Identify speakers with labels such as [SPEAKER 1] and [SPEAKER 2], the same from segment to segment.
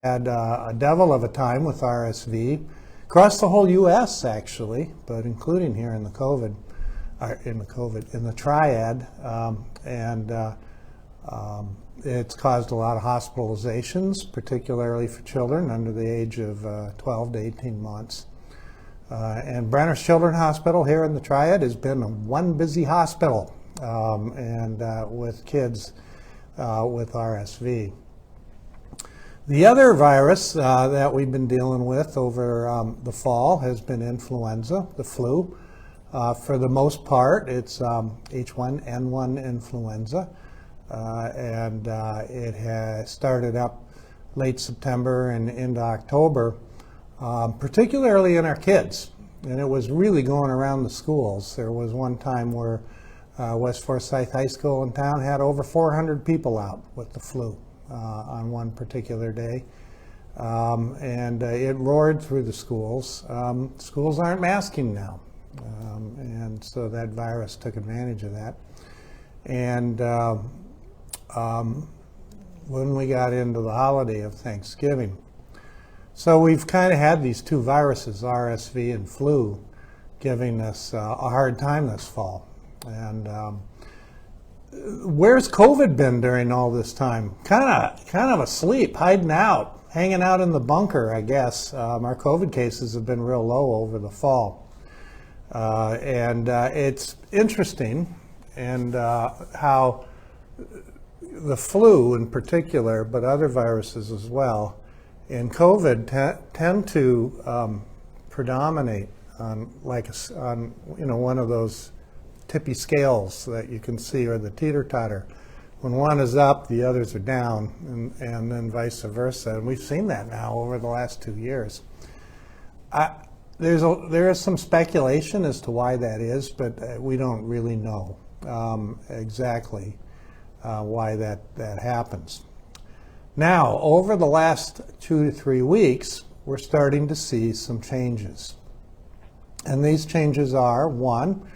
[SPEAKER 1] Had a devil of a time with RSV across the whole U.S. actually, but including here in the in the triad, it's caused a lot of hospitalizations, particularly for children under the age of 12 to 18 months. And Brenner's Children's Hospital here in the triad has been one busy hospital, with kids with RSV. The other virus that we've been dealing with over the fall has been influenza, the flu. For the most part, it's H1N1 influenza, it has started up late September and into October, particularly in our kids. And it was really going around the schools. There was one time where West Forsyth High School in town had over 400 people out with the flu on one particular day. It roared through the schools. Schools aren't masking now. And so that virus took advantage of that. And when we got into the holiday of Thanksgiving, so we've kind of had these two viruses, RSV and flu, giving us a hard time this fall. And where's COVID been during all this time? Kind of asleep, hiding out, hanging out in the bunker, I guess. Our COVID cases have been real low over the fall. It's interesting and how the flu in particular, but other viruses as well, and COVID tend to predominate on one of those tippy scales that you can see, or the teeter-totter. When one is up, the others are down, and then vice versa. And we've seen that now over the last 2 years. There is some speculation as to why that is, but we don't really know exactly why that happens. Now, over the last 2 to 3 weeks, we're starting to see some changes. And these changes are, one,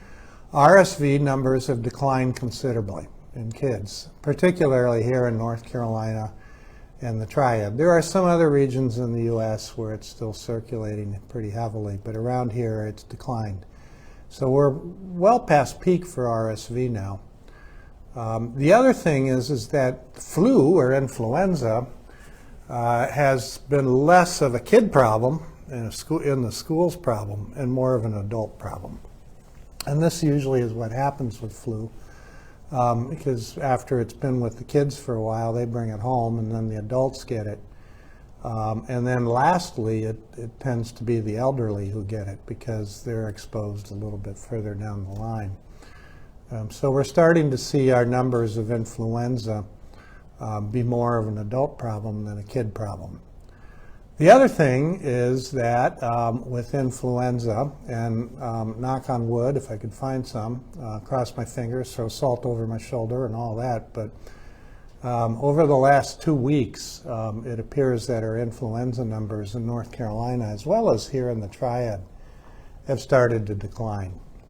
[SPEAKER 1] RSV numbers have declined considerably in kids, particularly here in North Carolina and the triad. There are some other regions in the U.S. where it's still circulating pretty heavily, but around here it's declined. So we're well past peak for RSV now. The other thing is that flu or influenza has been less of a kid problem in the schools problem and more of an adult problem. And this usually is what happens with flu, because after it's been with the kids for a while, they bring it home, and then the adults get it. And then lastly, it tends to be the elderly who get it because they're exposed a little bit further down the line. So we're starting to see our numbers of influenza be more of an adult problem than a kid problem. The other thing is that with influenza, and knock on wood, if I could find some, cross my fingers, throw salt over my shoulder and all that, but over the last 2 weeks, it appears that our influenza numbers in North Carolina, as well as here in the triad, have started to decline.